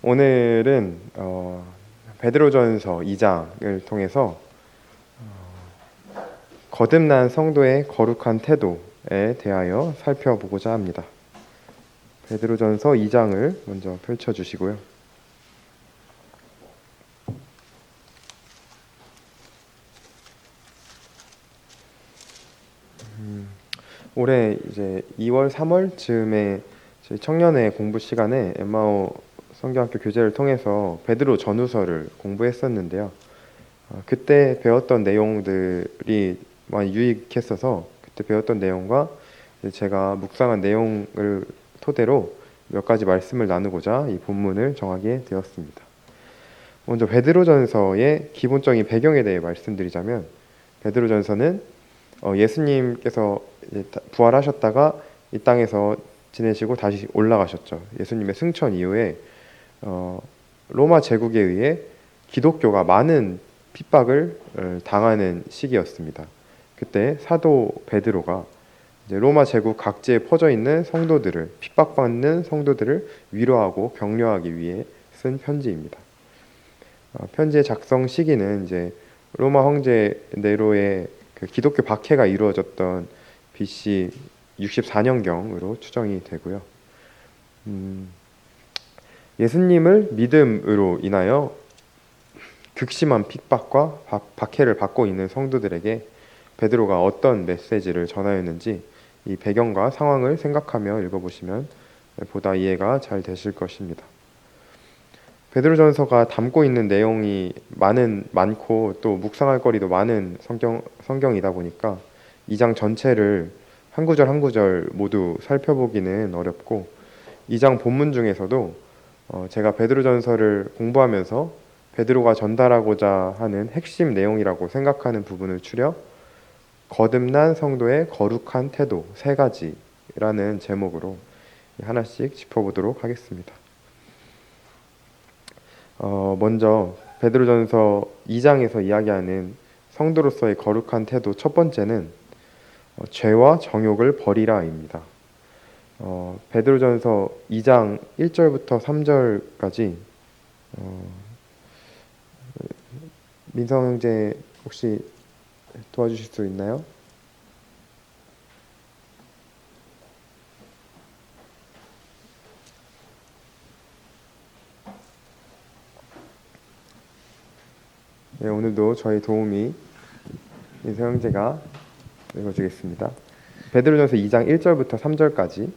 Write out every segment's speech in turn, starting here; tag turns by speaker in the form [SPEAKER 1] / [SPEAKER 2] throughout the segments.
[SPEAKER 1] 오늘은 베드로전서 2장을 통해서 거듭난 성도의 거룩한 태도에 대하여 살펴보고자 합니다. 베드로전서 2장을 먼저 펼쳐주시고요. 올해 이제 2월, 3월 즈음에 저희 청년회 공부 시간에 엠마오 성경학교 교재를 통해서 베드로 전후서를 공부했었는데요. 그때 배웠던 내용들이 많이 유익했어서 그때 배웠던 내용과 제가 묵상한 내용을 토대로 몇 가지 말씀을 나누고자 이 본문을 정하게 되었습니다. 먼저 베드로전서의 기본적인 배경에 대해 말씀드리자면, 베드로전서는 예수님께서 부활하셨다가 이 땅에서 지내시고 다시 올라가셨죠. 예수님의 승천 이후에 로마 제국에 의해 기독교가 많은 핍박을 당하는 시기였습니다. 그때 사도 베드로가 이제 로마 제국 각지에 퍼져 있는 성도들을, 핍박받는 성도들을 위로하고 격려하기 위해 쓴 편지입니다. 편지의 작성 시기는 이제 로마 황제 네로의 그 기독교 박해가 이루어졌던 BC 64년경으로 추정이 되고요. 예수님을 믿음으로 인하여 극심한 핍박과 박해를 받고 있는 성도들에게 베드로가 어떤 메시지를 전하였는지 이 배경과 상황을 생각하며 읽어보시면 보다 이해가 잘 되실 것입니다. 베드로전서가 담고 있는 내용이 많고 또 묵상할 거리도 많은 성경이다 보니까 2장 전체를 한 구절 한 구절 모두 살펴보기는 어렵고, 2장 본문 중에서도 제가 베드로전서를 공부하면서 베드로가 전달하고자 하는 핵심 내용이라고 생각하는 부분을 추려 거듭난 성도의 거룩한 태도 3가지라는 제목으로 하나씩 짚어보도록 하겠습니다. 먼저 베드로전서 2장에서 이야기하는 성도로서의 거룩한 태도 첫 번째는 죄와 정욕을 버리라입니다. 베드로전서 2장 1절부터 3절까지 민성 형제 혹시 도와주실 수 있나요? 네, 오늘도 저희 도우미 민성 형제가 읽어주겠습니다. 베드로전서 2장 1절부터 3절까지.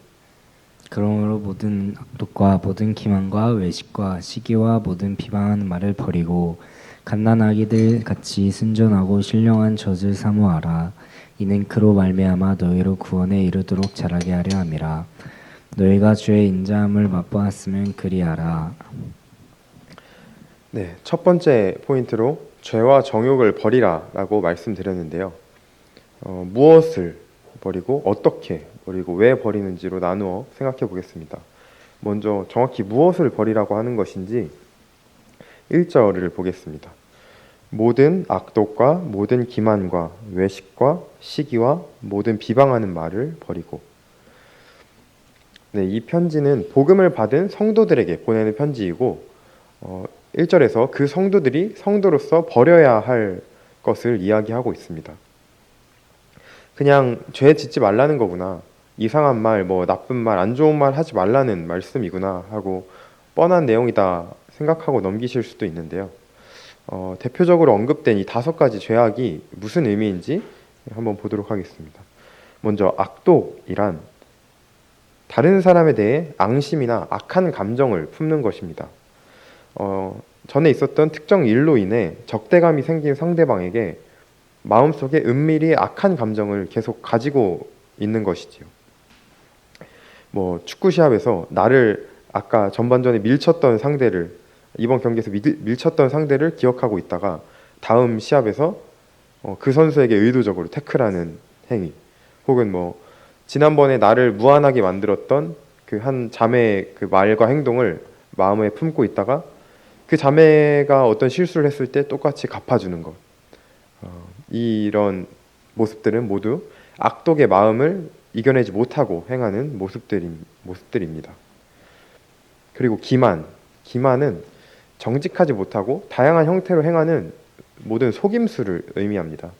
[SPEAKER 2] 그러므로 모든 악독과 모든 기만과 외식과 시기와 모든 비방하는 말을 버리고 갓난아기들 같이 순전하고 신령한 젖을 사모하라. 이는 그로 말미암아 너희로 구원에 이르도록 자라게 하려 함이라. 너희가 주의 인자함을 맛보았으면 그리하라.
[SPEAKER 1] 네, 첫 번째 포인트로 죄와 정욕을 버리라라고 말씀드렸는데요. 무엇을 버리고 어떻게 버리고 왜 버리는지로 나누어 생각해 보겠습니다. 먼저 정확히 무엇을 버리라고 하는 것인지 1절을 보겠습니다. 모든 악독과 모든 기만과 외식과 시기와 모든 비방하는 말을 버리고. 네, 이 편지는 복음을 받은 성도들에게 보내는 편지이고 1절에서 그 성도들이 성도로서 버려야 할 것을 이야기하고 있습니다. 그냥 죄 짓지 말라는 거구나, 이상한 말, 나쁜 말, 안 좋은 말 하지 말라는 말씀이구나 하고 뻔한 내용이다 생각하고 넘기실 수도 있는데요. 대표적으로 언급된 이 5가지 죄악이 무슨 의미인지 한번 보도록 하겠습니다. 먼저 악독이란 다른 사람에 대해 앙심이나 악한 감정을 품는 것입니다. 전에 있었던 특정 일로 인해 적대감이 생긴 상대방에게 마음속에 은밀히 악한 감정을 계속 가지고 있는 것이지요. 축구 시합에서 나를 아까 전반전에 밀쳤던 상대를, 이번 경기에서 밀쳤던 상대를 기억하고 있다가 다음 시합에서 그 선수에게 의도적으로 태클하는 행위, 혹은 지난번에 나를 무안하게 만들었던 그 한 자매의 그 말과 행동을 마음에 품고 있다가 그 자매가 어떤 실수를 했을 때 똑같이 갚아주는 것. 이런 모습들은 모두 악독의 마음을 이겨내지 못하고 행하는 모습들입니다. 그리고 기만, 기만은 정직하지 못하고 다양한 형태로 행하는 모든 속임수를 의미합니다.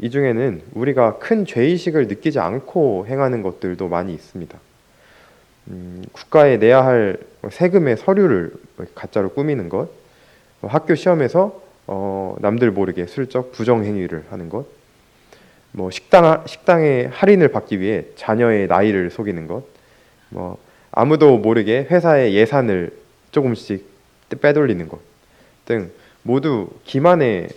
[SPEAKER 1] 이 중에는 우리가 큰 죄의식을 느끼지 않고 행하는 것들도 많이 있습니다. 국가에 내야 할 세금의 서류를 가짜로 꾸미는 것, 학교 시험에서 남들 모르게 슬쩍 부정행위를 하는 것, 식당에 할인을 받기 위해 자녀의 나이를 속이는 것, 아무도 모르게 회사의 예산을 조금씩 빼돌리는 것 등 모두 기만의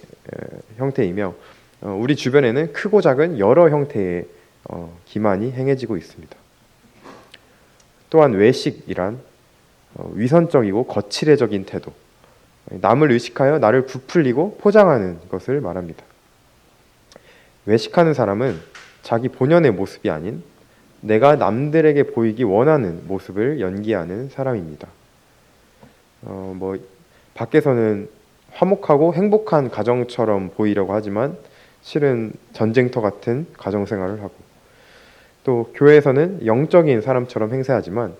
[SPEAKER 1] 형태이며 우리 주변에는 크고 작은 여러 형태의 기만이 행해지고 있습니다. 또한 외식이란 위선적이고 거칠애적인 태도, 남을 의식하여 나를 부풀리고 포장하는 것을 말합니다. 외식하는 사람은 자기 본연의 모습이 아닌 내가 남들에게 보이기 원하는 모습을 연기하는 사람입니다. 밖에서는 화목하고 행복한 가정처럼 보이려고 하지만 실은 전쟁터 같은 가정생활을 하고, 또 교회에서는 영적인 사람처럼 행세하지만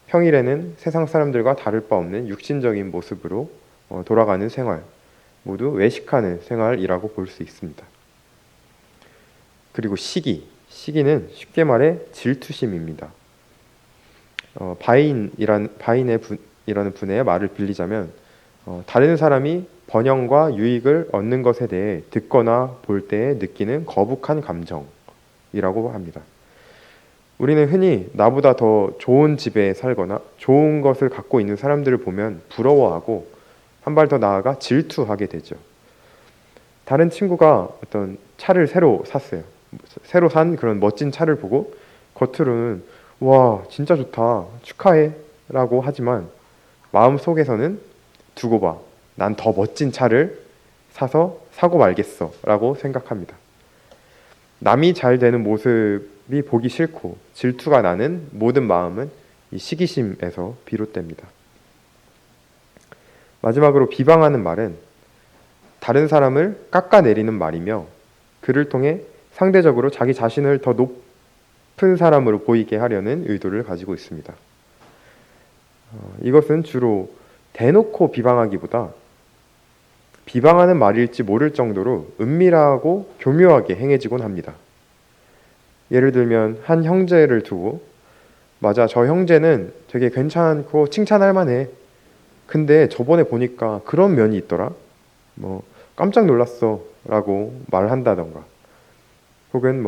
[SPEAKER 1] 평일에는 세상 사람들과 다를 바 없는 육신적인 모습으로 돌아가는 생활, 모두 외식하는 생활이라고 볼 수 있습니다. 그리고 시기는 쉽게 말해 질투심입니다. 바인이라는 분의 말을 빌리자면 다른 사람이 번영과 유익을 얻는 것에 대해 듣거나 볼 때에 느끼는 거북한 감정이라고 합니다. 우리는 흔히 나보다 더 좋은 집에 살거나 좋은 것을 갖고 있는 사람들을 보면 부러워하고 한 발 더 나아가 질투하게 되죠. 다른 친구가 어떤 차를 새로 샀어요. 새로 산 그런 멋진 차를 보고 겉으로는 와 진짜 좋다 축하해 라고 하지만 마음속에서는 두고 봐, 난 더 멋진 차를 사고 말겠어 라고 생각합니다. 남이 잘 되는 모습이 보기 싫고 질투가 나는 모든 마음은 이 시기심에서 비롯됩니다. 마지막으로 비방하는 말은 다른 사람을 깎아내리는 말이며 그를 통해 상대적으로 자기 자신을 더 높은 사람으로 보이게 하려는 의도를 가지고 있습니다. 이것은 주로 대놓고 비방하기보다 비방하는 말일지 모를 정도로 은밀하고 교묘하게 행해지곤 합니다. 예를 들면 한 형제를 두고 맞아, 저 형제는 되게 괜찮고 칭찬할 만해. 근데 저번에 보니까 그런 면이 있더라. 깜짝 놀랐어 라고 말한다던가, 혹은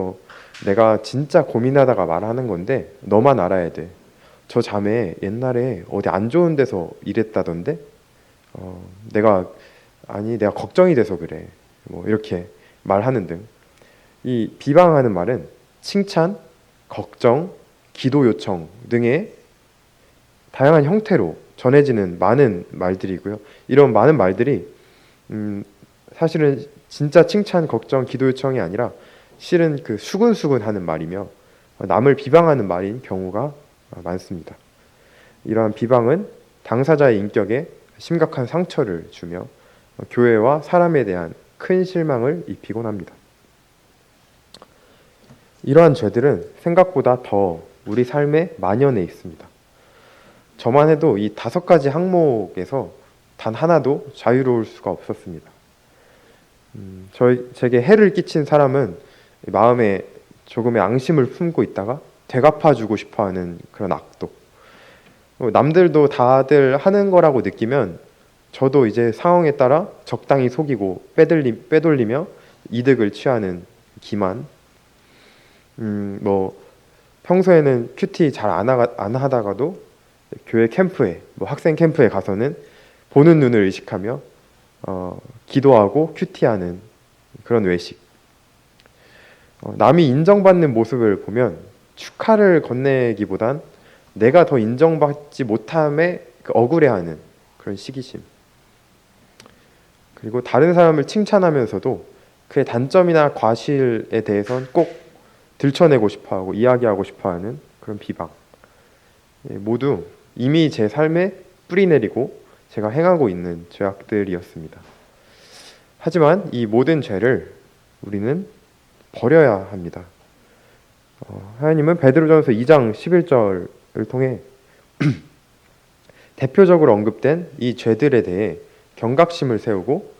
[SPEAKER 1] 내가 진짜 고민하다가 말하는 건데 너만 알아야 돼. 저 자매 옛날에 어디 안 좋은 데서 일했다던데 내가 걱정이 돼서 그래. 이렇게 말하는 등 이 비방하는 말은 칭찬, 걱정, 기도 요청 등의 다양한 형태로 전해지는 많은 말들이고요. 이런 많은 말들이 사실은 진짜 칭찬, 걱정, 기도 요청이 아니라 실은 그 수근수근하는 말이며 남을 비방하는 말인 경우가 많습니다. 이러한 비방은 당사자의 인격에 심각한 상처를 주며 교회와 사람에 대한 큰 실망을 입히곤 합니다. 이러한 죄들은 생각보다 더 우리 삶에 만연해 있습니다. 저만 해도 이 5가지 항목에서 단 하나도 자유로울 수가 없었습니다. 제게 해를 끼친 사람은 마음에 조금의 앙심을 품고 있다가 되갚아주고 싶어하는 그런 악독, 남들도 다들 하는 거라고 느끼면 저도 이제 상황에 따라 적당히 속이고 빼돌리며 이득을 취하는 기만, 평소에는 큐티 잘 안 하다가도 교회 캠프에 학생 캠프에 가서는 보는 눈을 의식하며 기도하고 큐티하는 그런 외식, 남이 인정받는 모습을 보면 축하를 건네기보단 내가 더 인정받지 못함에 억울해하는 그런 시기심, 그리고 다른 사람을 칭찬하면서도 그의 단점이나 과실에 대해서는 꼭 들춰내고 싶어하고 이야기하고 싶어하는 그런 비방, 모두 이미 제 삶에 뿌리내리고 제가 행하고 있는 죄악들이었습니다. 하지만 이 모든 죄를 우리는 버려야 합니다. 하나님은 베드로전서 2장 11절을 통해 대표적으로 언급된 이 죄들에 대해 경각심을 세우고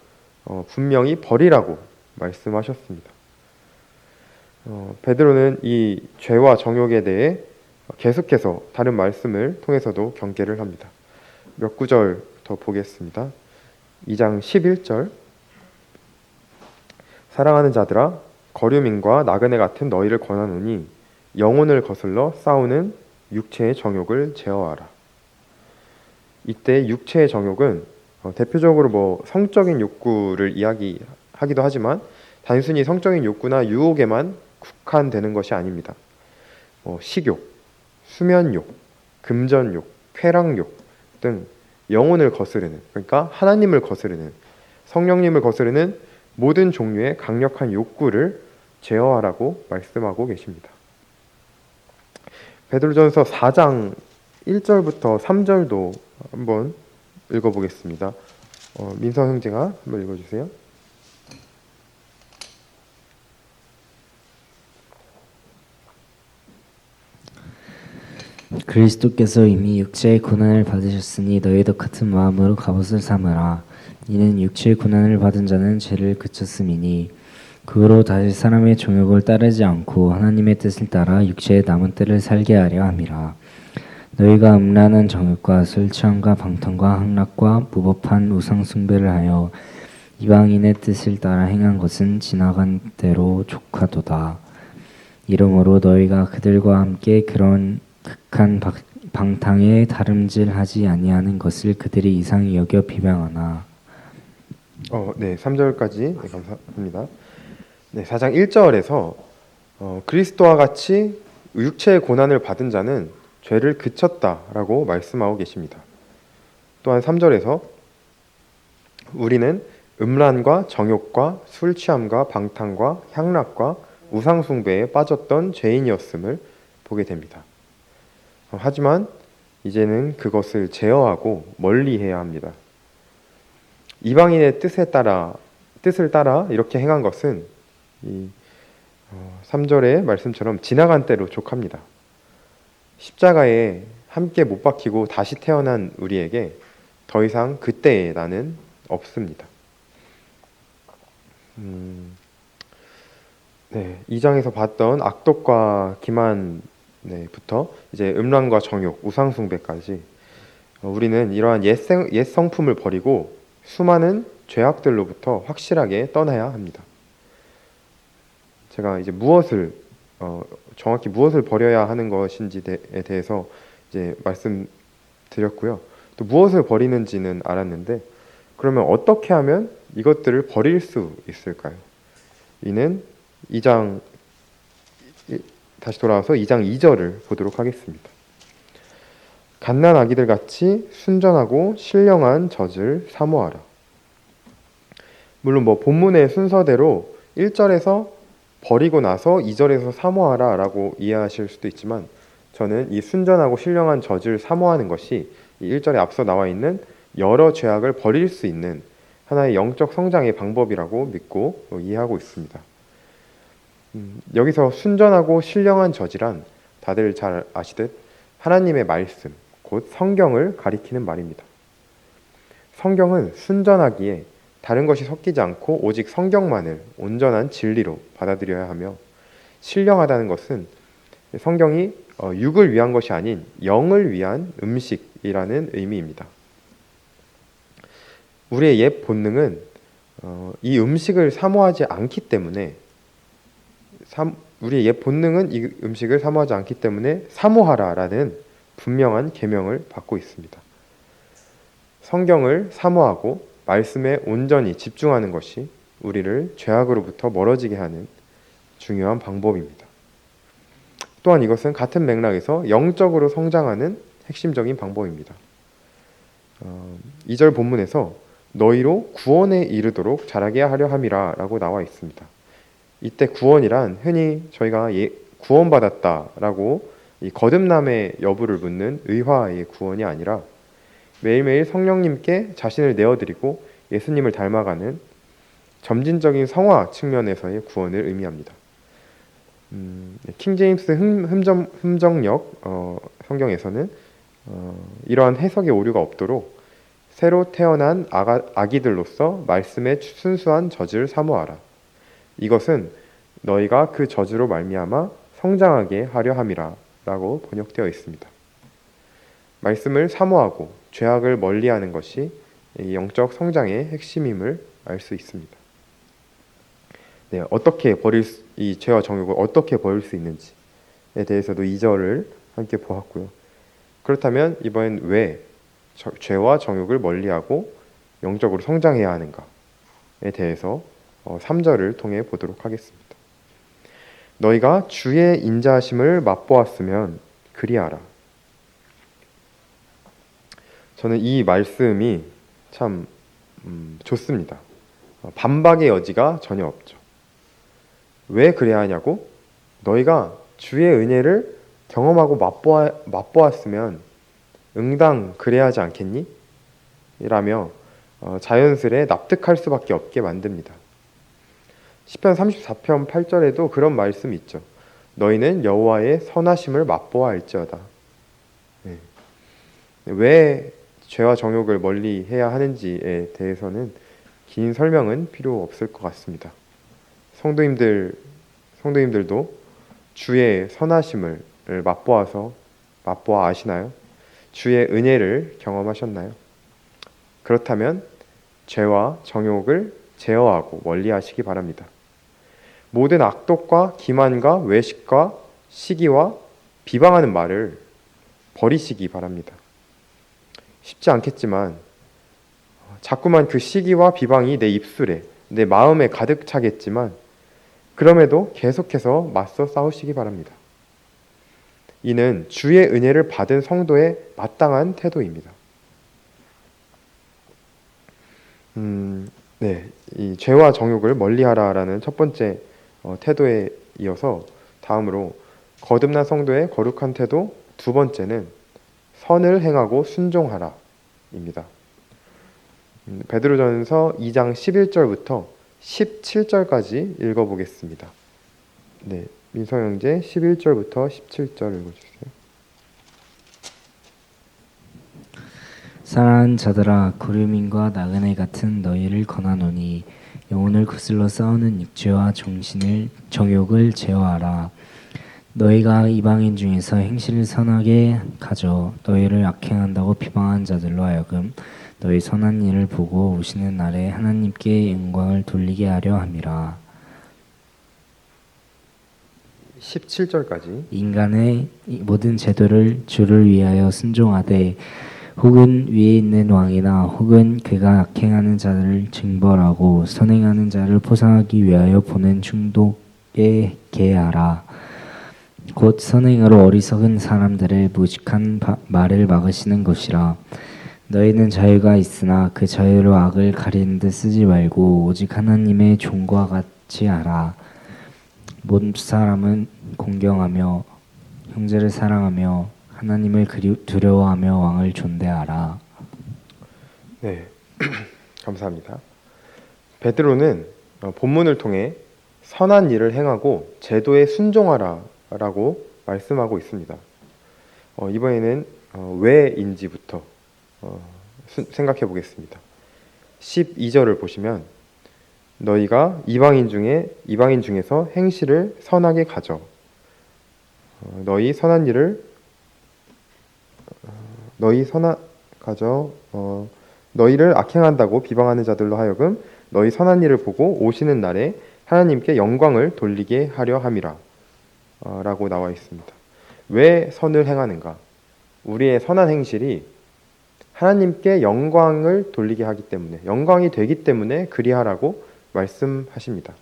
[SPEAKER 1] 분명히 버리라고 말씀하셨습니다. 베드로는 이 죄와 정욕에 대해 계속해서 다른 말씀을 통해서도 경계를 합니다. 몇 구절 더 보겠습니다. 2장 11절 사랑하는 자들아 거류민과 나그네 같은 너희를 권하노니 영혼을 거슬러 싸우는 육체의 정욕을 제어하라. 이때 육체의 정욕은 대표적으로 뭐 성적인 욕구를 이야기하기도 하지만 단순히 성적인 욕구나 유혹에만 국한되는 것이 아닙니다. 식욕, 수면욕, 금전욕, 쾌락욕 등 영혼을 거스르는, 그러니까 하나님을 거스르는, 성령님을 거스르는 모든 종류의 강력한 욕구를 제어하라고 말씀하고 계십니다. 베드로전서 4장 1절부터 3절도 한번 읽어보겠습니다. 민선 형제가 한번 읽어주세요.
[SPEAKER 2] 그리스도께서 이미 육체의 고난을 받으셨으니 너희도 같은 마음으로 갑옷을 삼으라. 이는 육체의 고난을 받은 자는 죄를 그쳤음이니 그 후로 다시 사람의 종욕을 따르지 않고 하나님의 뜻을 따라 육체의 남은 때를 살게 하려 함이라. 너희가 음란한 정욕과 술 취함과 방탕과 향락과 무법한 우상 숭배를 하여 이방인의 뜻을 따라 행한 것은 지나간 대로 족하도다. 이러므로 너희가 그들과 함께 그런 극한 방탕에 다름질하지 아니하는 것을 그들이 이상히 여겨 비방하나.
[SPEAKER 1] 네, 3절까지 네, 감사합니다. 네, 4장 1절에서 그리스도와 같이 육체의 고난을 받은 자는 죄를 그쳤다라고 말씀하고 계십니다. 또한 3절에서 우리는 음란과 정욕과 술 취함과 방탕과 향락과 우상 숭배에 빠졌던 죄인이었음을 보게 됩니다. 하지만 이제는 그것을 제어하고 멀리해야 합니다. 이방인의 뜻을 따라 이렇게 행한 것은 이 3절의 말씀처럼 지나간 때로 족합니다. 십자가에 함께 못 박히고 다시 태어난 우리에게 더 이상 그때의 나는 없습니다. 네, 2장에서 봤던 악독과 기만부터 이제 음란과 정욕, 우상 숭배까지 우리는 이러한 옛 성품을 버리고 수많은 죄악들로부터 확실하게 떠나야 합니다. 제가 이제 정확히 무엇을 버려야 하는 것인지에 대해서 이제 말씀드렸고요. 또 무엇을 버리는지는 알았는데 그러면 어떻게 하면 이것들을 버릴 수 있을까요? 이는 2장 다시 돌아와서 2장 2절을 보도록 하겠습니다. 갓난 아기들 같이 순전하고 신령한 젖을 사모하라. 물론 본문의 순서대로 1절에서 버리고 나서 2절에서 사모하라 라고 이해하실 수도 있지만 저는 이 순전하고 신령한 젖을 사모하는 것이 이 1절에 앞서 나와 있는 여러 죄악을 버릴 수 있는 하나의 영적 성장의 방법이라고 믿고 이해하고 있습니다. 여기서 순전하고 신령한 젖이란 다들 잘 아시듯 하나님의 말씀, 곧 성경을 가리키는 말입니다. 성경은 순전하기에 다른 것이 섞이지 않고 오직 성경만을 온전한 진리로 받아들여야 하며 신령하다는 것은 성경이 육을 위한 것이 아닌 영을 위한 음식이라는 의미입니다. 우리의 옛 본능은 이 음식을 사모하지 않기 때문에 사모하라라는 분명한 계명을 받고 있습니다. 성경을 사모하고 말씀에 온전히 집중하는 것이 우리를 죄악으로부터 멀어지게 하는 중요한 방법입니다. 또한 이것은 같은 맥락에서 영적으로 성장하는 핵심적인 방법입니다. 2절 본문에서 너희로 구원에 이르도록 자라게 하려 함이라 라고 나와 있습니다. 이때 구원이란 흔히 저희가 구원받았다라고 이 거듭남의 여부를 묻는 의화의 구원이 아니라 매일매일 성령님께 자신을 내어드리고 예수님을 닮아가는 점진적인 성화 측면에서의 구원을 의미합니다. 킹제임스 흠정역 성경에서는 이러한 해석의 오류가 없도록 새로 태어난 아기들로서 말씀의 순수한 젖을 사모하라. 이것은 너희가 그 젖으로 말미암아 성장하게 하려 함이라 라고 번역되어 있습니다. 말씀을 사모하고 죄악을 멀리하는 것이 이 영적 성장의 핵심임을 알 수 있습니다. 네, 이 죄와 정욕을 어떻게 버릴 수 있는지에 대해서도 2절을 함께 보았고요. 그렇다면 이번엔 왜 죄와 정욕을 멀리하고 영적으로 성장해야 하는가에 대해서 3절을 통해 보도록 하겠습니다. 너희가 주의 인자하심을 맛보았으면 그리하라. 저는 이 말씀이 참 좋습니다. 반박의 여지가 전혀 없죠. 왜 그래야 하냐고? 너희가 주의 은혜를 경험하고 맛보았으면 응당 그래야 하지 않겠니? 라며 자연스레 납득할 수밖에 없게 만듭니다. 시편 34편 8절에도 그런 말씀이 있죠. 너희는 여호와의 선하심을 맛보아 알지어다. 네. 왜 죄와 정욕을 멀리 해야 하는지에 대해서는 긴 설명은 필요 없을 것 같습니다. 성도님들도 주의 선하심을 맛보아 아시나요? 주의 은혜를 경험하셨나요? 그렇다면 죄와 정욕을 제어하고 멀리하시기 바랍니다. 모든 악독과 기만과 외식과 시기와 비방하는 말을 버리시기 바랍니다. 쉽지 않겠지만 자꾸만 그 시기와 비방이 내 입술에, 내 마음에 가득 차겠지만 그럼에도 계속해서 맞서 싸우시기 바랍니다. 이는 주의 은혜를 받은 성도의 마땅한 태도입니다. 네, 이 죄와 정욕을 멀리하라라는 첫 번째 태도에 이어서 다음으로 거듭난 성도의 거룩한 태도 두 번째는 선을 행하고 순종하라입니다. 베드로전서 2장 11절부터 17절까지 읽어보겠습니다. 네, 민서 형제 11절부터 17절 읽어주세요.
[SPEAKER 2] 사랑하는 자들아, 구름인과 나그네 같은 너희를 권하노니 영혼을 거슬러 싸우는 육체와 정욕을 제어하라. 너희가 이방인 중에서 행실을 선하게 가져 너희를 악행한다고 비방한 자들로 하여금 너희 선한 일을 보고 오시는 날에 하나님께 영광을 돌리게 하려 함이라.
[SPEAKER 1] 17절까지.
[SPEAKER 2] 인간의 모든 제도를 주를 위하여 순종하되 혹은 위에 있는 왕이나 혹은 그가 악행하는 자를 징벌하고 선행하는 자를 포상하기 위하여 보낸 충독에 계하라. 곧 선행으로 어리석은 사람들의 무직한 말을 막으시는 것이라. 너희는 자유가 있으나 그 자유로 악을 가리는 데 쓰지 말고 오직 하나님의 종과 같이 하라. 모든 사람은 공경하며 형제를 사랑하며 하나님을 두려워하며 왕을 존대하라.
[SPEAKER 1] 네, 감사합니다. 베드로는 본문을 통해 선한 일을 행하고 제도에 순종하라라고 말씀하고 있습니다. 이번에는 왜인지부터 생각해 보겠습니다. 12절을 보시면 너희가 이방인 중에서 행실을 선하게 가져 너희를 악행한다고 비방하는 자들로 하여금 너희 선한 일을 보고 오시는 날에 하나님께 영광을 돌리게 하려 함이라 라고 나와 있습니다. 왜 선을 행하는가? 우리의 선한 행실이 하나님께 영광을 돌리게 하기 때문에, 영광이 되기 때문에 그리하라고 말씀하십니다.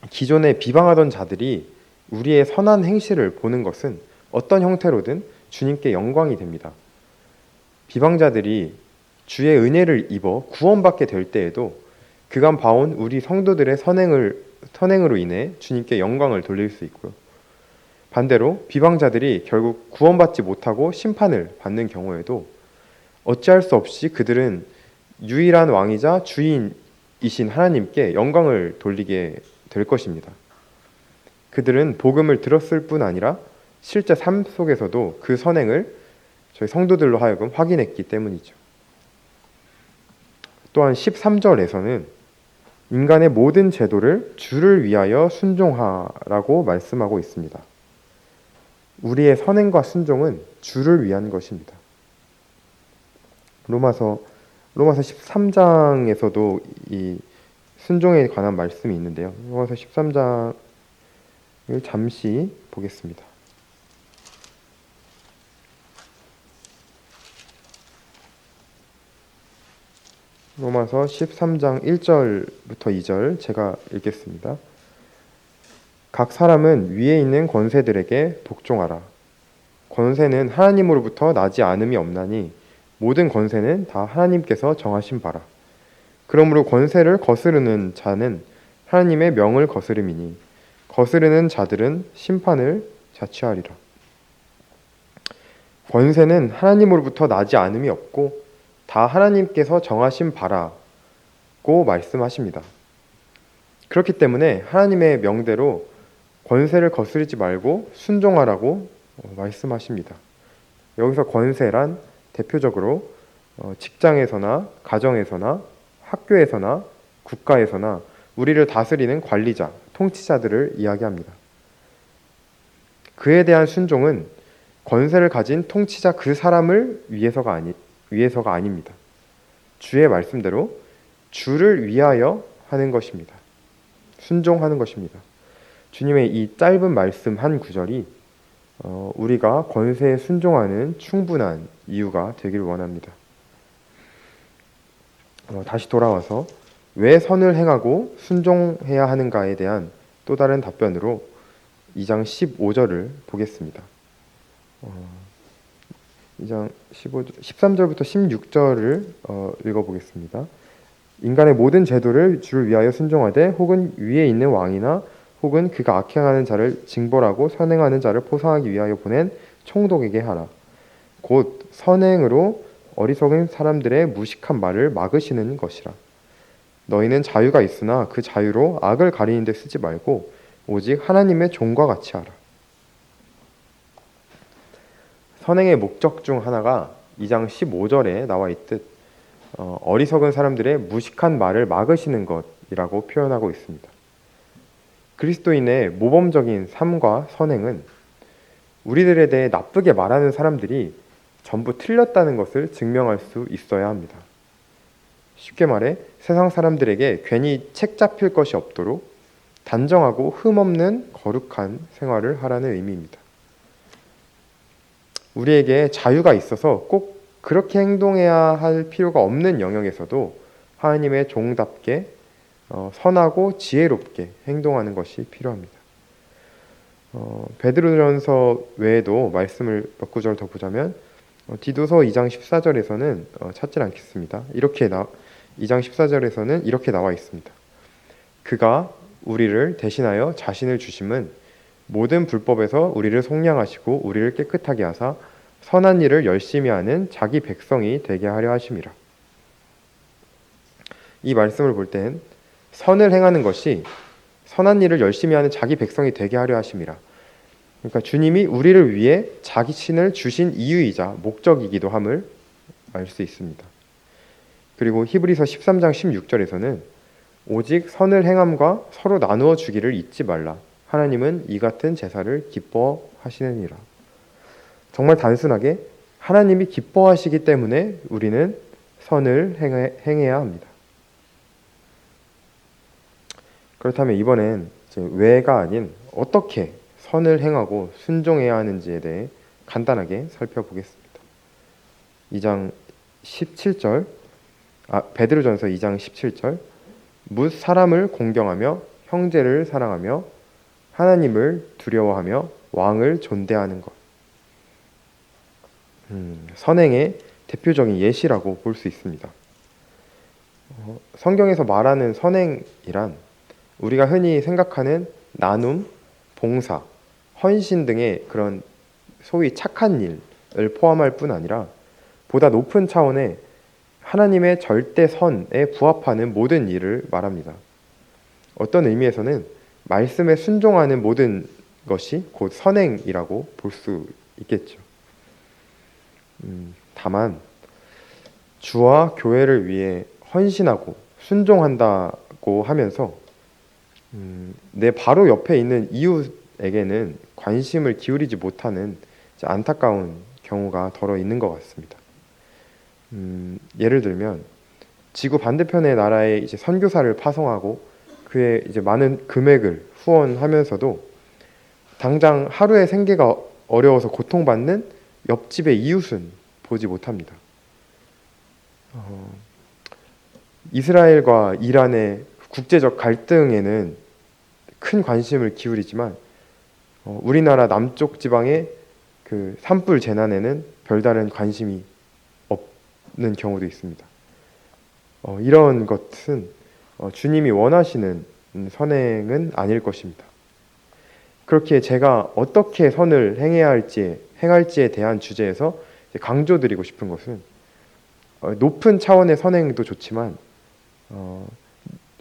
[SPEAKER 1] 기존에 비방하던 자들이 우리의 선한 행실을 보는 것은 어떤 형태로든 주님께 영광이 됩니다. 비방자들이 주의 은혜를 입어 구원받게 될 때에도 그간 봐온 우리 성도들의 선행으로 인해 주님께 영광을 돌릴 수 있고요. 반대로 비방자들이 결국 구원받지 못하고 심판을 받는 경우에도 어찌할 수 없이 그들은 유일한 왕이자 주인이신 하나님께 영광을 돌리게 될 것입니다. 그들은 복음을 들었을 뿐 아니라 실제 삶 속에서도 그 선행을 저희 성도들로 하여금 확인했기 때문이죠. 또한 13절에서는 인간의 모든 제도를 주를 위하여 순종하라고 말씀하고 있습니다. 우리의 선행과 순종은 주를 위한 것입니다. 로마서 13장에서도 이 순종에 관한 말씀이 있는데요. 로마서 13장을 잠시 보겠습니다. 로마서 13장 1절부터 2절 제가 읽겠습니다. 각 사람은 위에 있는 권세들에게 복종하라. 권세는 하나님으로부터 나지 않음이 없나니 모든 권세는 다 하나님께서 정하신 바라. 그러므로 권세를 거스르는 자는 하나님의 명을 거스름이니 거스르는 자들은 심판을 자취하리라. 권세는 하나님으로부터 나지 않음이 없고 다 하나님께서 정하신 바라고 말씀하십니다. 그렇기 때문에 하나님의 명대로 권세를 거스르지 말고 순종하라고 말씀하십니다. 여기서 권세란 대표적으로 직장에서나 가정에서나 학교에서나 국가에서나 우리를 다스리는 관리자, 통치자들을 이야기합니다. 그에 대한 순종은 권세를 가진 통치자 그 사람을 위해서가 아닙니다. 주의 말씀대로 주를 위하여 하는 것입니다. 순종하는 것입니다. 주님의 이 짧은 말씀 한 구절이 우리가 권세에 순종하는 충분한 이유가 되기를 원합니다. 다시 돌아와서 왜 선을 행하고 순종해야 하는가에 대한 또 다른 답변으로 2장 15절을 보겠습니다. 2장 13절부터 16절을 읽어보겠습니다. 인간의 모든 제도를 주를 위하여 순종하되 혹은 위에 있는 왕이나 혹은 그가 악행하는 자를 징벌하고 선행하는 자를 포상하기 위하여 보낸 총독에게 하라. 곧 선행으로 어리석은 사람들의 무식한 말을 막으시는 것이라. 너희는 자유가 있으나 그 자유로 악을 가리는 데 쓰지 말고 오직 하나님의 종과 같이 하라. 선행의 목적 중 하나가 2장 15절에 나와 있듯 어리석은 사람들의 무식한 말을 막으시는 것이라고 표현하고 있습니다. 그리스도인의 모범적인 삶과 선행은 우리들에 대해 나쁘게 말하는 사람들이 전부 틀렸다는 것을 증명할 수 있어야 합니다. 쉽게 말해 세상 사람들에게 괜히 책 잡힐 것이 없도록 단정하고 흠없는 거룩한 생활을 하라는 의미입니다. 우리에게 자유가 있어서 꼭 그렇게 행동해야 할 필요가 없는 영역에서도 하나님의 종답게 선하고 지혜롭게 행동하는 것이 필요합니다. 베드로전서 외에도 말씀을 몇 구절 더 보자면 디도서 2장 14절에서는 찾질 않겠습니다. 2장 14절에서는 이렇게 나와 있습니다. 그가 우리를 대신하여 자신을 주심은 모든 불법에서 우리를 속량하시고 우리를 깨끗하게 하사 선한 일을 열심히 하는 자기 백성이 되게 하려 하심이라. 이 말씀을 볼 땐 선을 행하는 것이 선한 일을 열심히 하는 자기 백성이 되게 하려 하심이라. 그러니까 주님이 우리를 위해 자기 신을 주신 이유이자 목적이기도 함을 알 수 있습니다. 그리고 히브리서 13장 16절에서는 오직 선을 행함과 서로 나누어 주기를 잊지 말라. 하나님은 이 같은 제사를 기뻐하시느니라. 정말 단순하게 하나님이 기뻐하시기 때문에 우리는 선을 행해야 합니다. 그렇다면 이번엔 왜가 아닌 어떻게 선을 행하고 순종해야 하는지에 대해 간단하게 살펴보겠습니다. 2장 17절 베드로전서 2장 17절 뭇 사람을 공경하며 형제를 사랑하며 하나님을 두려워하며 왕을 존대하는 것. 선행의 대표적인 예시라고 볼 수 있습니다. 성경에서 말하는 선행이란 우리가 흔히 생각하는 나눔, 봉사, 헌신 등의 그런 소위 착한 일을 포함할 뿐 아니라 보다 높은 차원의 하나님의 절대 선에 부합하는 모든 일을 말합니다. 어떤 의미에서는 말씀에 순종하는 모든 것이 곧 선행이라고 볼 수 있겠죠. 다만 주와 교회를 위해 헌신하고 순종한다고 하면서 내 바로 옆에 있는 이웃에게는 관심을 기울이지 못하는 안타까운 경우가 더러 있는 것 같습니다. 예를 들면 지구 반대편의 나라에 이제 선교사를 파송하고 그의 이제 많은 금액을 후원하면서도 당장 하루의 생계가 어려워서 고통받는 옆집의 이웃은 보지 못합니다. 이스라엘과 이란의 국제적 갈등에는 큰 관심을 기울이지만 우리나라 남쪽 지방의 그 산불 재난에는 별다른 관심이 없는 경우도 있습니다. 이런 것은 주님이 원하시는 선행은 아닐 것입니다. 그렇게 제가 어떻게 선을 행할지에 대한 주제에서 강조드리고 싶은 것은 높은 차원의 선행도 좋지만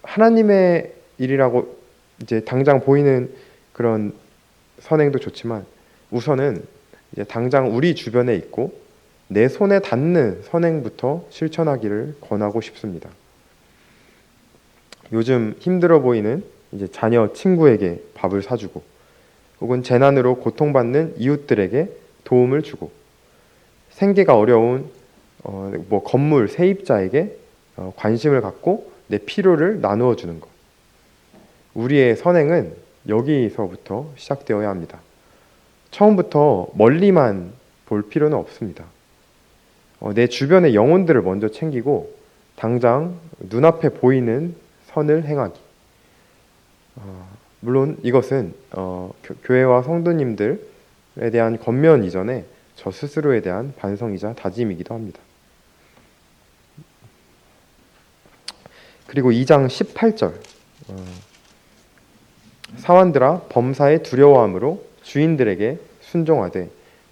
[SPEAKER 1] 하나님의 일이라고 이제 당장 보이는 그런 선행도 좋지만 우선은 이제 당장 우리 주변에 있고 내 손에 닿는 선행부터 실천하기를 권하고 싶습니다. 요즘 힘들어 보이는 이제 자녀 친구에게 밥을 사주고 혹은 재난으로 고통받는 이웃들에게 도움을 주고 생계가 어려운 건물 세입자에게 관심을 갖고 내 필요를 나누어 주는 것. 우리의 선행은 여기서부터 시작되어야 합니다. 처음부터 멀리만 볼 필요는 없습니다. 내 주변의 영혼들을 먼저 챙기고 당장 눈앞에 보이는 선을 행하기. 물론 이것은 교회와 성도님들에 대한 권면 이전에 저 스스로에 대한 반성이자 다짐이기도 합니다. 그리고 2장 18절 사환들아 범사에 두려워함으로 주인들에게 순종하되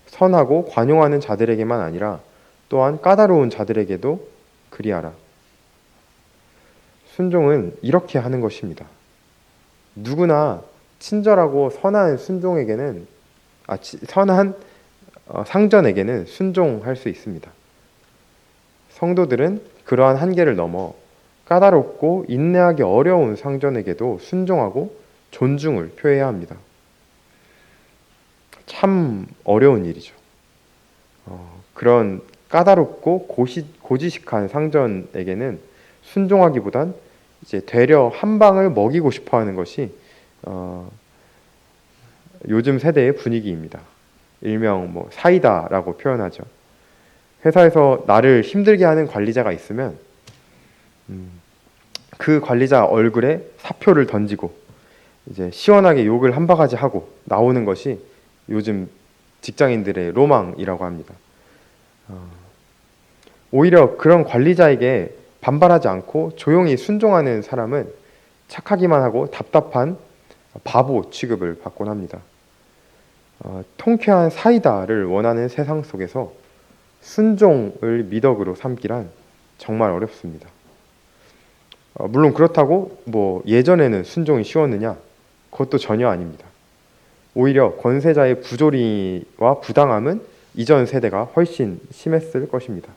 [SPEAKER 1] 선하고 관용하는 자들에게만 아니라 또한 까다로운 자들에게도 그리하라. 순종은 이렇게 하는 것입니다. 누구나 친절하고 선한 순종에게는 선한 상전에게는 순종할 수 있습니다. 성도들은 그러한 한계를 넘어 까다롭고 인내하기 어려운 상전에게도 순종하고 존중을 표해야 합니다. 참 어려운 일이죠. 그런 까다롭고 고지식한 상전에게는 순종하기보단 이제 되려 한 방을 먹이고 싶어하는 것이 요즘 세대의 분위기입니다. 일명 사이다라고 표현하죠. 회사에서 나를 힘들게 하는 관리자가 있으면 그 관리자 얼굴에 사표를 던지고 이제 시원하게 욕을 한 바가지 하고 나오는 것이 요즘 직장인들의 로망이라고 합니다. 오히려 그런 관리자에게 반발하지 않고 조용히 순종하는 사람은 착하기만 하고 답답한 바보 취급을 받곤 합니다. 통쾌한 사이다를 원하는 세상 속에서 순종을 미덕으로 삼기란 정말 어렵습니다. 물론 그렇다고 예전에는 순종이 쉬웠느냐? 그것도 전혀 아닙니다. 오히려 권세자의 부조리와 부당함은 이전 세대가 훨씬 심했을 것입니다.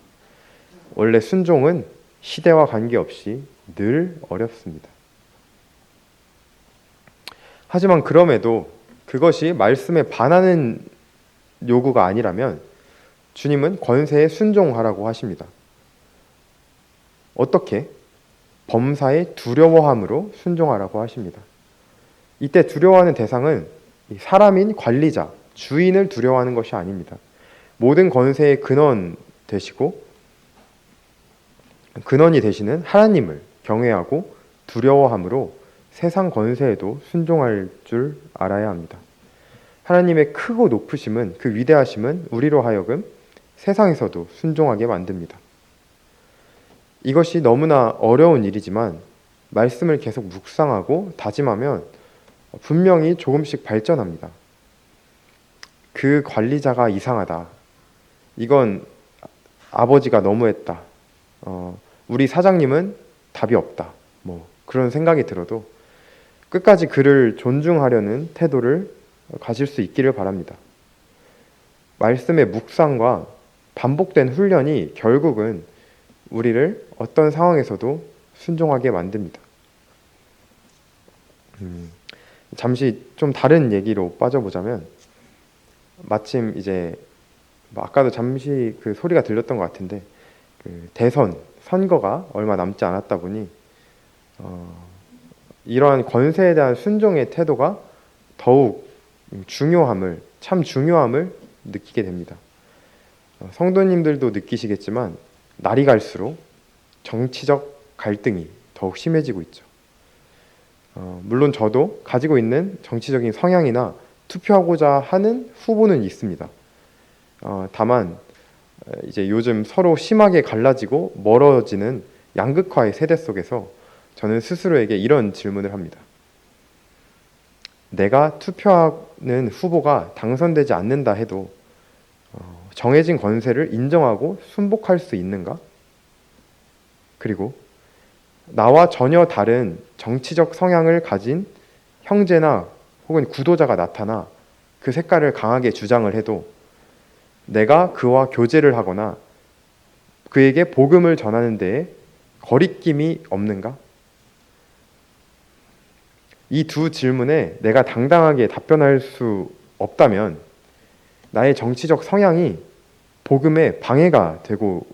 [SPEAKER 1] 원래 순종은 시대와 관계없이 늘 어렵습니다. 하지만 그럼에도 그것이 말씀에 반하는 요구가 아니라면 주님은 권세에 순종하라고 하십니다. 어떻게? 범사에 두려워함으로 순종하라고 하십니다. 이때 두려워하는 대상은 사람인 관리자, 주인을 두려워하는 것이 아닙니다. 모든 권세의 근원이 되시는 하나님을 경외하고 두려워함으로 세상 권세에도 순종할 줄 알아야 합니다. 하나님의 크고 높으심은, 그 위대하심은 우리로 하여금 세상에서도 순종하게 만듭니다. 이것이 너무나 어려운 일이지만 말씀을 계속 묵상하고 다짐하면 분명히 조금씩 발전합니다. 그 관리자가 이상하다. 이건 아버지가 너무했다. 우리 사장님은 답이 없다. 그런 생각이 들어도 끝까지 그를 존중하려는 태도를 가질 수 있기를 바랍니다. 말씀의 묵상과 반복된 훈련이 결국은 우리를 어떤 상황에서도 순종하게 만듭니다. 잠시 좀 다른 얘기로 빠져보자면, 마침 이제 아까도 잠시 그 소리가 들렸던 것 같은데, 그 대선 선거가 얼마 남지 않았다 보니 이러한 권세에 대한 순종의 태도가 더욱 참 중요함을 느끼게 됩니다. 성도님들도 느끼시겠지만 날이 갈수록 정치적 갈등이 더욱 심해지고 있죠. 물론 저도 가지고 있는 정치적인 성향이나 투표하고자 하는 후보는 있습니다. 다만 이제 요즘 서로 심하게 갈라지고 멀어지는 양극화의 세대 속에서 저는 스스로에게 이런 질문을 합니다. 내가 투표하는 후보가 당선되지 않는다 해도 정해진 권세를 인정하고 순복할 수 있는가? 그리고 나와 전혀 다른 정치적 성향을 가진 형제나 혹은 구도자가 나타나 그 색깔을 강하게 주장을 해도 내가 그와 교제를 하거나 그에게 복음을 전하는 데에 거리낌이 없는가? 이 두 질문에 내가 당당하게 답변할 수 없다면 나의 정치적 성향이 복음에 방해가 되고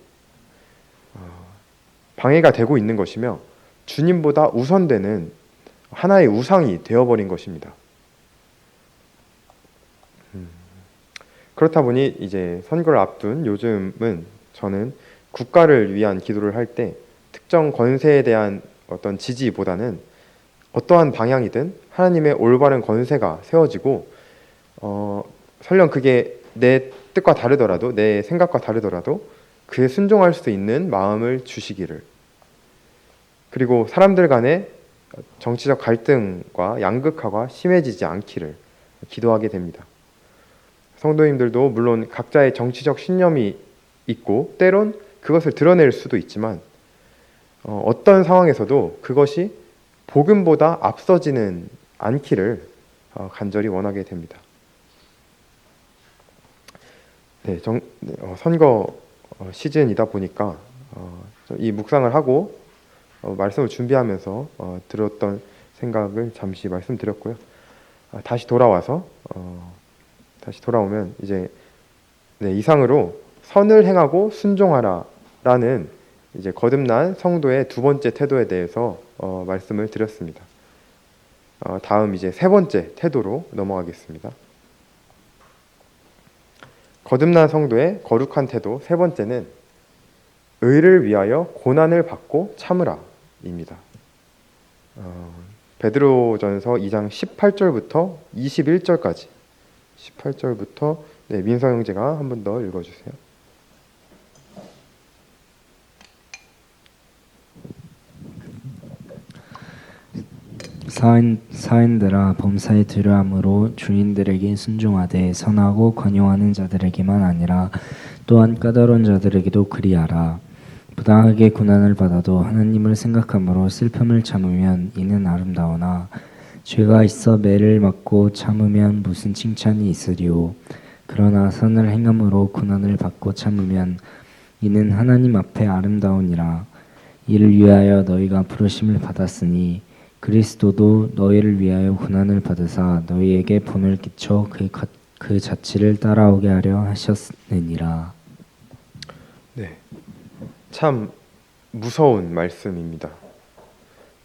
[SPEAKER 1] 있는 것이며 주님보다 우선되는 하나의 우상이 되어버린 것입니다. 그렇다 보니 이제 선거를 앞둔 요즘은 저는 국가를 위한 기도를 할 때 특정 권세에 대한 어떤 지지보다는 어떠한 방향이든 하나님의 올바른 권세가 세워지고 설령 그게 내 뜻과 다르더라도 내 생각과 다르더라도 그에 순종할 수 있는 마음을 주시기를, 그리고 사람들 간의 정치적 갈등과 양극화가 심해지지 않기를 기도하게 됩니다. 성도님들도 물론 각자의 정치적 신념이 있고 때론 그것을 드러낼 수도 있지만 어떤 상황에서도 그것이 복음보다 앞서지는 않기를 간절히 원하게 됩니다. 네, 선거 시즌이다 보니까 이 묵상을 하고 말씀을 준비하면서 들었던 생각을 잠시 말씀드렸고요. 다시 돌아오면 이제 이상으로 선을 행하고 순종하라라는 이제 거듭난 성도의 두 번째 태도에 대해서 말씀을 드렸습니다. 다음 이제 세 번째 태도로 넘어가겠습니다. 거듭난 성도의 거룩한 태도 세 번째는 의를 위하여 고난을 받고 참으라입니다. 베드로전서 2장 18절부터 21절까지 18절부터 민서 형제가 한 번 더 읽어주세요.
[SPEAKER 2] 사인들아, 범사에 두려움으로 주인들에게 순종하되 선하고 관용하는 자들에게만 아니라 또한 까다로운 자들에게도 그리하라. 부당하게 고난을 받아도 하나님을 생각함으로 슬픔을 참으면 이는 아름다우나 죄가 있어 매를 맞고 참으면 무슨 칭찬이 있으리요. 그러나 선을 행함으로 고난을 받고 참으면 이는 하나님 앞에 아름다우니라. 이를 위하여 너희가 부르심을 받았으니 그리스도도 너희를 위하여 고난을 받으사 너희에게 본을 끼쳐 그 자취를 따라오게 하려 하셨느니라.
[SPEAKER 1] 네, 참 무서운 말씀입니다.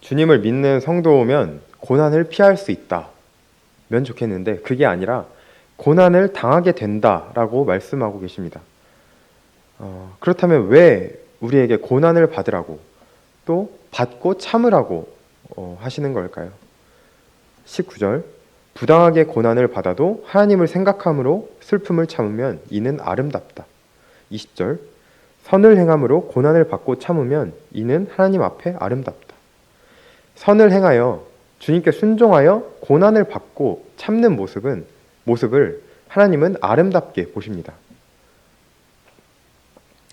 [SPEAKER 1] 주님을 믿는 성도면 고난을 피할 수 있다면 좋겠는데 그게 아니라 고난을 당하게 된다라고 말씀하고 계십니다. 그렇다면 왜 우리에게 고난을 받으라고 또 받고 참으라고 하시는 걸까요? 19절, 부당하게 고난을 받아도 하나님을 생각함으로 슬픔을 참으면 이는 아름답다. 20절, 선을 행함으로 고난을 받고 참으면 이는 하나님 앞에 아름답다. 선을 행하여 주님께 순종하여 고난을 받고 참는 모습을 하나님은 아름답게 보십니다.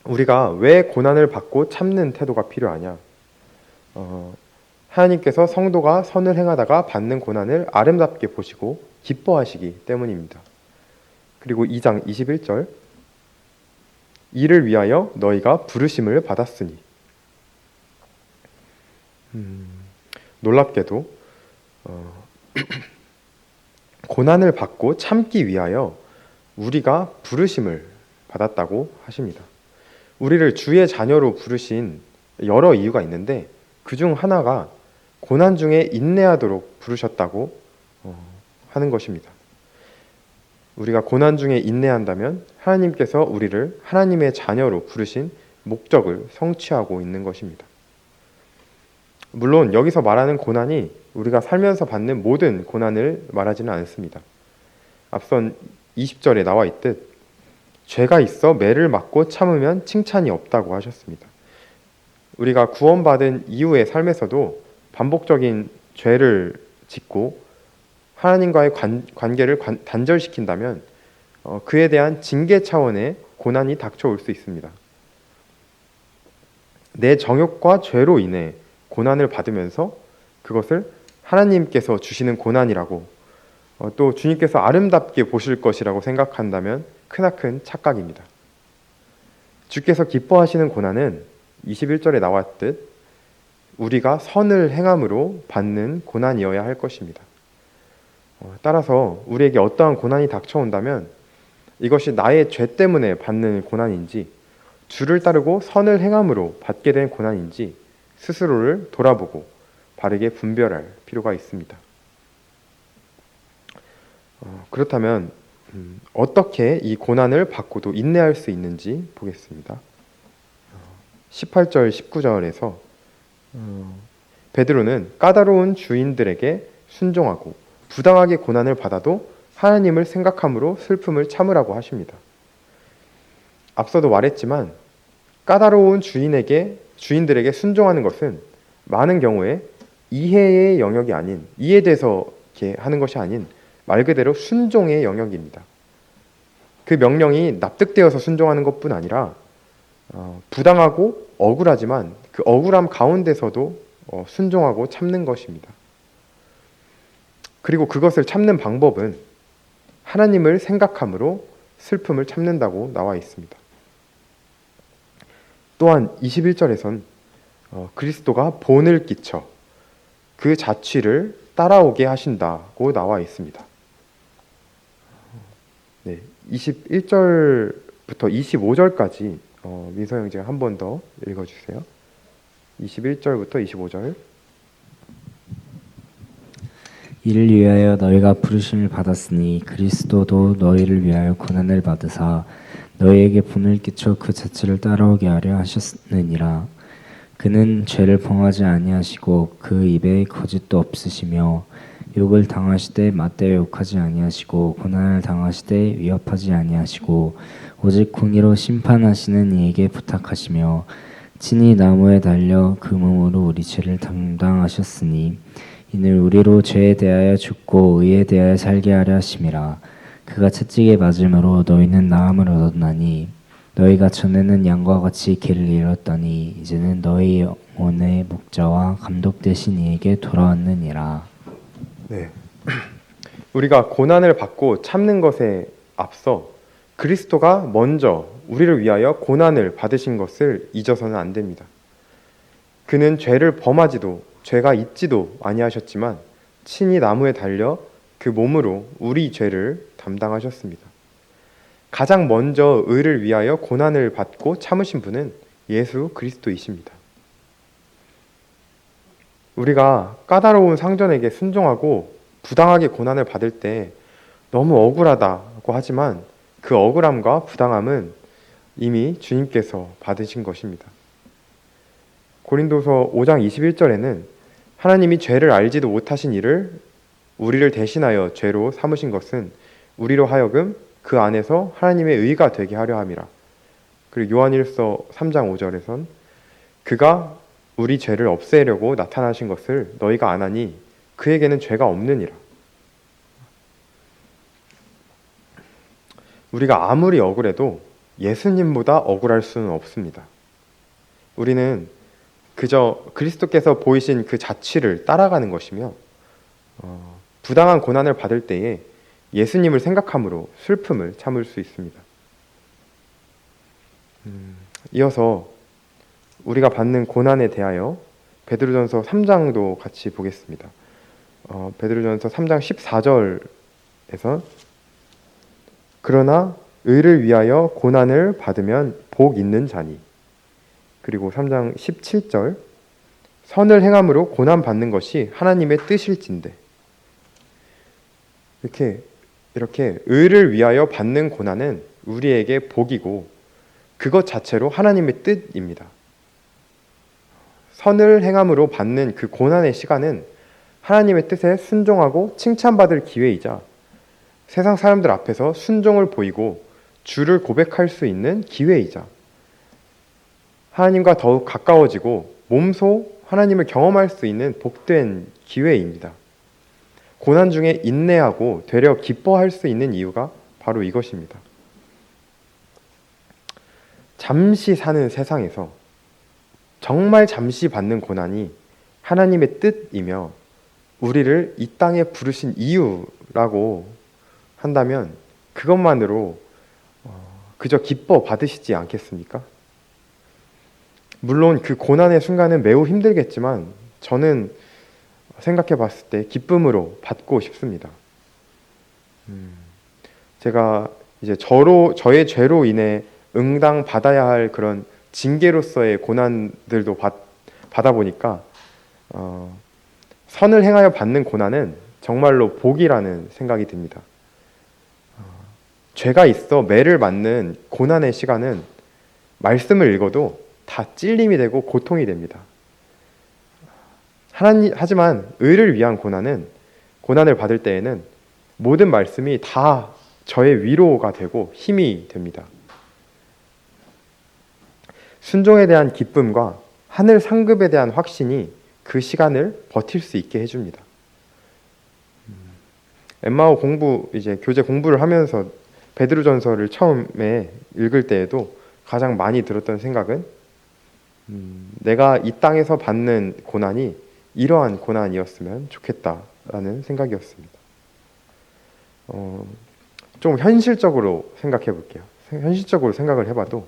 [SPEAKER 1] 우리가 왜 고난을 받고 참는 태도가 필요하냐? 하나님께서 성도가 선을 행하다가 받는 고난을 아름답게 보시고 기뻐하시기 때문입니다. 그리고 2장 21절, 이를 위하여 너희가 부르심을 받았으니. 놀랍게도 고난을 받고 참기 위하여 우리가 부르심을 받았다고 하십니다. 우리를 주의 자녀로 부르신 여러 이유가 있는데 그 중 하나가 고난 중에 인내하도록 부르셨다고 하는 것입니다. 우리가 고난 중에 인내한다면 하나님께서 우리를 하나님의 자녀로 부르신 목적을 성취하고 있는 것입니다. 물론 여기서 말하는 고난이 우리가 살면서 받는 모든 고난을 말하지는 않습니다. 앞선 20절에 나와 있듯 죄가 있어 매를 맞고 참으면 칭찬이 없다고 하셨습니다. 우리가 구원받은 이후의 삶에서도 반복적인 죄를 짓고 하나님과의 관계를 단절시킨다면 그에 대한 징계 차원의 고난이 닥쳐올 수 있습니다. 내 정욕과 죄로 인해 고난을 받으면서 그것을 하나님께서 주시는 고난이라고 또 주님께서 아름답게 보실 것이라고 생각한다면 크나큰 착각입니다. 주께서 기뻐하시는 고난은 21절에 나왔듯 우리가 선을 행함으로 받는 고난이어야 할 것입니다. 따라서 우리에게 어떠한 고난이 닥쳐온다면 이것이 나의 죄 때문에 받는 고난인지 주를 따르고 선을 행함으로 받게 된 고난인지 스스로를 돌아보고 바르게 분별할 필요가 있습니다. 그렇다면 어떻게 이 고난을 받고도 인내할 수 있는지 보겠습니다. 18절, 19절에서 베드로는 까다로운 주인들에게 순종하고 부당하게 고난을 받아도 하나님을 생각함으로 슬픔을 참으라고 하십니다. 앞서도 말했지만 까다로운 주인들에게 순종하는 것은 많은 경우에 이해의 영역이 아닌, 이해돼서 이렇게 하는 것이 아닌 말 그대로 순종의 영역입니다. 그 명령이 납득되어서 순종하는 것뿐 아니라 부당하고 억울하지만 그 억울함 가운데서도 순종하고 참는 것입니다. 그리고 그것을 참는 방법은 하나님을 생각함으로 슬픔을 참는다고 나와 있습니다. 또한 21절에선 그리스도가 본을 끼쳐 그 자취를 따라오게 하신다고 나와 있습니다. 네, 21절부터 25절까지 민서 형제가 한 번 더 읽어주세요. 21절부터 25절.
[SPEAKER 2] 이를 위하여 너희가 부르심을 받았으니 그리스도도 너희를 위하여 고난을 받으사 너희에게 분을 끼쳐 그 자취를 따라오게 하려 하셨느니라. 그는 죄를 범하지 아니하시고 그 입에 거짓도 없으시며 욕을 당하시되 맞대어 욕하지 아니하시고 고난을 당하시되 위협하지 아니하시고 오직 공의로 심판하시는 이에게 부탁하시며 친히 나무에 달려 그 몸으로 우리 죄를 담당하셨으니 이는 우리로 죄에 대하여 죽고 의에 대하여 살게 하려 하심이라. 그가 채찍에 맞음으로 너희는 나음을 얻었나니 너희가 전에는 양과 같이 길을 잃었더니 이제는 너희 영혼의 목자와 감독 되신 이에게 돌아왔느니라.
[SPEAKER 1] 네. 우리가 고난을 받고 참는 것에 앞서 그리스도가 먼저 우리를 위하여 고난을 받으신 것을 잊어서는 안 됩니다. 그는 죄를 범하지도 죄가 있지도 아니하셨지만 친히 나무에 달려 그 몸으로 우리 죄를 담당하셨습니다. 가장 먼저 의를 위하여 고난을 받고 참으신 분은 예수 그리스도이십니다. 우리가 까다로운 상전에게 순종하고 부당하게 고난을 받을 때 너무 억울하다고 하지만 그 억울함과 부당함은 이미 주님께서 받으신 것입니다. 고린도서 5장 21절에는 하나님이 죄를 알지도 못하신 이를 우리를 대신하여 죄로 삼으신 것은 우리로 하여금 그 안에서 하나님의 의가 되게 하려 함이라. 그리고 요한일서 3장 5절에선 그가 우리 죄를 없애려고 나타나신 것을 너희가 아나니 그에게는 죄가 없느니라. 우리가 아무리 억울해도 예수님보다 억울할 수는 없습니다. 우리는 그저 그리스도께서 보이신 그 자취를 따라가는 것이며 부당한 고난을 받을 때에 예수님을 생각함으로 슬픔을 참을 수 있습니다. 이어서 우리가 받는 고난에 대하여 베드로전서 3장도 같이 보겠습니다. 베드로전서 3장 14절에서 그러나 의를 위하여 고난을 받으면 복 있는 자니, 그리고 3장 17절 선을 행함으로 고난 받는 것이 하나님의 뜻일진대. 이렇게 의를 위하여 받는 고난은 우리에게 복이고 그것 자체로 하나님의 뜻입니다. 선을 행함으로 받는 그 고난의 시간은 하나님의 뜻에 순종하고 칭찬받을 기회이자 세상 사람들 앞에서 순종을 보이고 주를 고백할 수 있는 기회이자 하나님과 더욱 가까워지고 몸소 하나님을 경험할 수 있는 복된 기회입니다. 고난 중에 인내하고 되려 기뻐할 수 있는 이유가 바로 이것입니다. 잠시 사는 세상에서 정말 잠시 받는 고난이 하나님의 뜻이며 우리를 이 땅에 부르신 이유라고 한다면 그것만으로 그저 기뻐 받으시지 않겠습니까? 물론 그 고난의 순간은 매우 힘들겠지만 저는 생각해 봤을 때 기쁨으로 받고 싶습니다. 제가 이제 저의 죄로 인해 응당 받아야 할 그런 징계로서의 고난들도 받아 보니까 선을 행하여 받는 고난은 정말로 복이라는 생각이 듭니다. 죄가 있어 매를 맞는 고난의 시간은 말씀을 읽어도 다 찔림이 되고 고통이 됩니다. 하지만 의를 위한 고난을 받을 때에는 모든 말씀이 다 저의 위로가 되고 힘이 됩니다. 순종에 대한 기쁨과 하늘 상급에 대한 확신이 그 시간을 버틸 수 있게 해줍니다. 엠마오 교재 공부를 하면서 베드로전서를 처음에 읽을 때에도 가장 많이 들었던 생각은 내가 이 땅에서 받는 고난이 이러한 고난이었으면 좋겠다라는 생각이었습니다. 좀 현실적으로 생각해 볼게요. 현실적으로 생각을 해봐도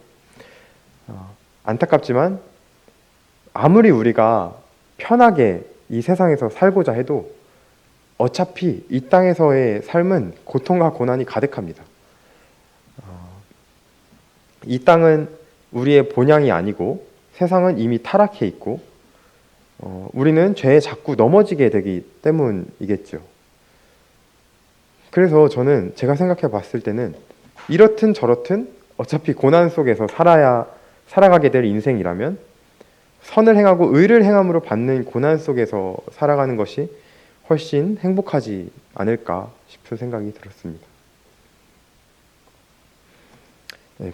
[SPEAKER 1] 안타깝지만 아무리 우리가 편하게 이 세상에서 살고자 해도 어차피 이 땅에서의 삶은 고통과 고난이 가득합니다. 이 땅은 우리의 본향이 아니고 세상은 이미 타락해 있고 우리는 죄에 자꾸 넘어지게 되기 때문이겠죠. 그래서 저는 제가 생각해 봤을 때는 이렇든 저렇든 어차피 고난 속에서 살아가게 될 인생이라면 선을 행하고 의를 행함으로 받는 고난 속에서 살아가는 것이 훨씬 행복하지 않을까 싶은 생각이 들었습니다.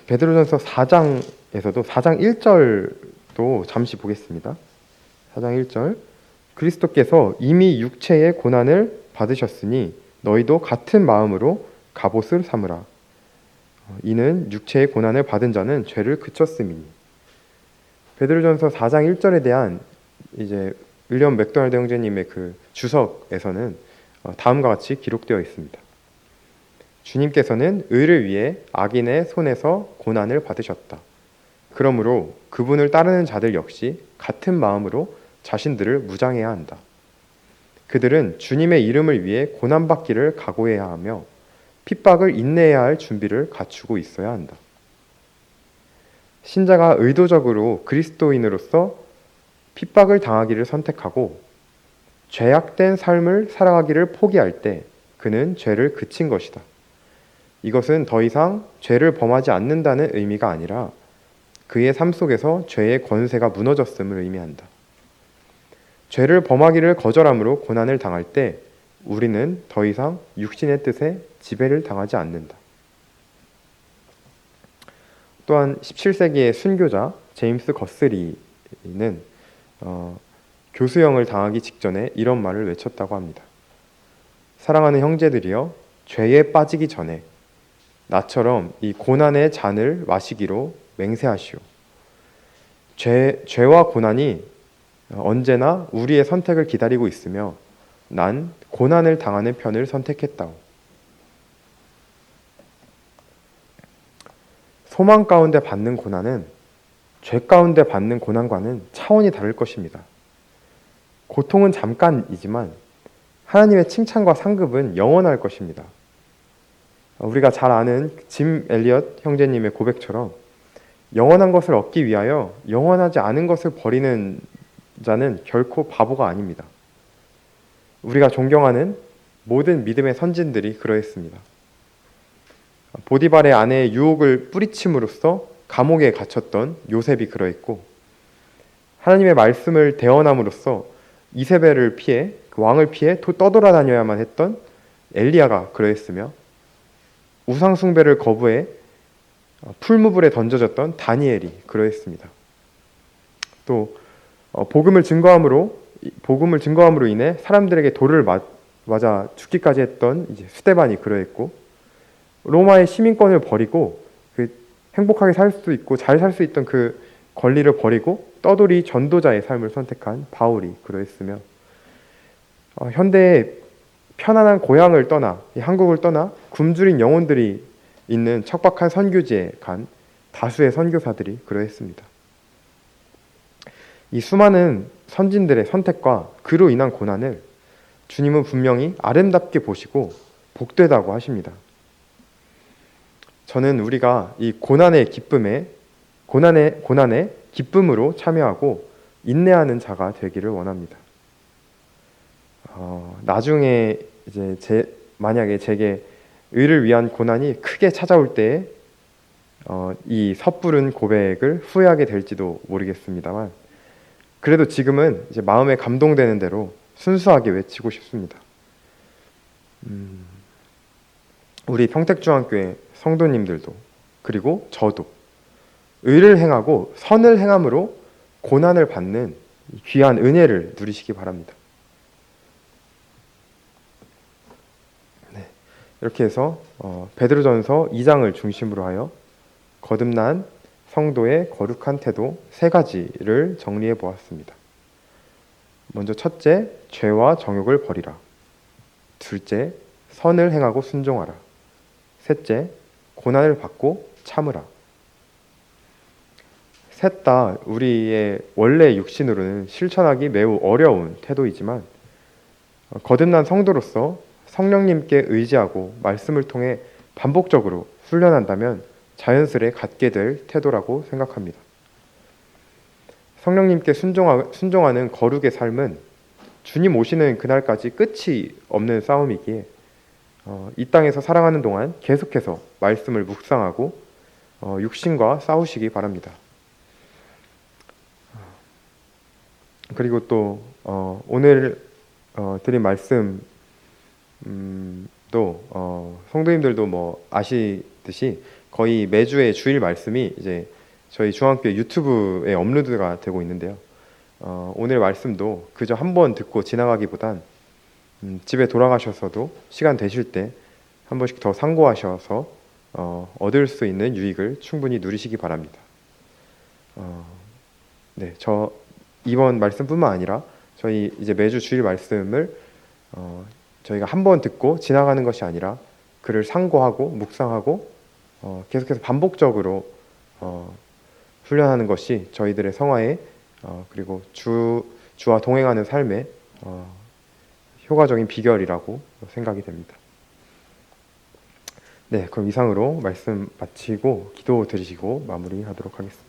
[SPEAKER 1] 베드로전서 4장에서도 4장 1절도 잠시 보겠습니다. 4장 1절 그리스도께서 이미 육체의 고난을 받으셨으니 너희도 같은 마음으로 갑옷을 삼으라. 이는 육체의 고난을 받은 자는 죄를 그쳤음이니. 베드로전서 4장 1절에 대한 이제 윌리엄 맥도날드 형제님의 그 주석에서는 다음과 같이 기록되어 있습니다. 주님께서는 의를 위해 악인의 손에서 고난을 받으셨다. 그러므로 그분을 따르는 자들 역시 같은 마음으로 자신들을 무장해야 한다. 그들은 주님의 이름을 위해 고난받기를 각오해야 하며 핍박을 인내해야 할 준비를 갖추고 있어야 한다. 신자가 의도적으로 그리스도인으로서 핍박을 당하기를 선택하고 죄악된 삶을 살아가기를 포기할 때 그는 죄를 그친 것이다. 이것은 더 이상 죄를 범하지 않는다는 의미가 아니라 그의 삶 속에서 죄의 권세가 무너졌음을 의미한다. 죄를 범하기를 거절함으로 고난을 당할 때 우리는 더 이상 육신의 뜻에 지배를 당하지 않는다. 또한 17세기의 순교자 제임스 거스리는 교수형을 당하기 직전에 이런 말을 외쳤다고 합니다. 사랑하는 형제들이여, 죄에 빠지기 전에 나처럼 이 고난의 잔을 마시기로 맹세하시오. 죄와 고난이 언제나 우리의 선택을 기다리고 있으며 난 고난을 당하는 편을 선택했다오. 소망 가운데 받는 고난은 죄 가운데 받는 고난과는 차원이 다를 것입니다. 고통은 잠깐이지만 하나님의 칭찬과 상급은 영원할 것입니다. 우리가 잘 아는 짐 엘리엇 형제님의 고백처럼 영원한 것을 얻기 위하여 영원하지 않은 것을 버리는 자는 결코 바보가 아닙니다. 우리가 존경하는 모든 믿음의 선진들이 그러했습니다. 보디발의 아내의 유혹을 뿌리침으로써 감옥에 갇혔던 요셉이 그러했고, 하나님의 말씀을 대언함으로써 이세벨을 피해 그 왕을 피해 떠돌아다녀야만 했던 엘리야가 그러했으며, 우상 숭배를 거부해 풀무불에 던져졌던 다니엘이 그러했습니다. 또 복음을 증거함으로 인해 사람들에게 돌을 맞아 죽기까지 했던 이제 스데반이 그러했고, 로마의 시민권을 버리고 그 행복하게 살 수 있고 잘 살 수 있던 그 권리를 버리고 떠돌이 전도자의 삶을 선택한 바울이 그러했으며, 현대의 편안한 고향을 떠나 한국을 떠나 굶주린 영혼들이 있는 척박한 선교지에 간 다수의 선교사들이 그러했습니다. 이 수많은 선진들의 선택과 그로 인한 고난을 주님은 분명히 아름답게 보시고 복되다고 하십니다. 저는 우리가 이 고난의 기쁨으로 참여하고 인내하는 자가 되기를 원합니다. 나중에 이제 만약에 제게 의를 위한 고난이 크게 찾아올 때에 이 섣부른 고백을 후회하게 될지도 모르겠습니다만, 그래도 지금은 이제 마음에 감동되는 대로 순수하게 외치고 싶습니다. 우리 평택중앙교회 성도님들도 그리고 저도 의를 행하고 선을 행함으로 고난을 받는 귀한 은혜를 누리시기 바랍니다. 네, 이렇게 해서 베드로전서 2장을 중심으로 하여 거듭난 성도의 거룩한 태도 3가지를 정리해 보았습니다. 먼저 첫째, 죄와 정욕을 버리라. 둘째, 선을 행하고 순종하라. 셋째, 고난을 받고 참으라. 셋 다 우리의 원래 육신으로는 실천하기 매우 어려운 태도이지만, 거듭난 성도로서 성령님께 의지하고 말씀을 통해 반복적으로 훈련한다면 자연스레 갖게 될 태도라고 생각합니다. 성령님께 순종하는 거룩의 삶은 주님 오시는 그날까지 끝이 없는 싸움이기에 이 땅에서 살아가는 동안 계속해서 말씀을 묵상하고 육신과 싸우시기 바랍니다. 그리고 또 오늘 드린 말씀도 성도님들도 뭐 아시듯이 거의 매주의 주일 말씀이 이제 저희 중앙교회 유튜브에 업로드가 되고 있는데요. 오늘 말씀도 그저 한번 듣고 지나가기보단 집에 돌아가셔서도 시간 되실 때 한 번씩 더 상고하셔서 얻을 수 있는 유익을 충분히 누리시기 바랍니다. 네, 저 이번 말씀뿐만 아니라 저희 이제 매주 주일 말씀을 저희가 한 번 듣고 지나가는 것이 아니라 그를 상고하고 묵상하고 계속해서 반복적으로 훈련하는 것이 저희들의 성화에 그리고 주와 동행하는 삶의 효과적인 비결이라고 생각이 됩니다. 네, 그럼 이상으로 말씀 마치고 기도 드리시고 마무리하도록 하겠습니다.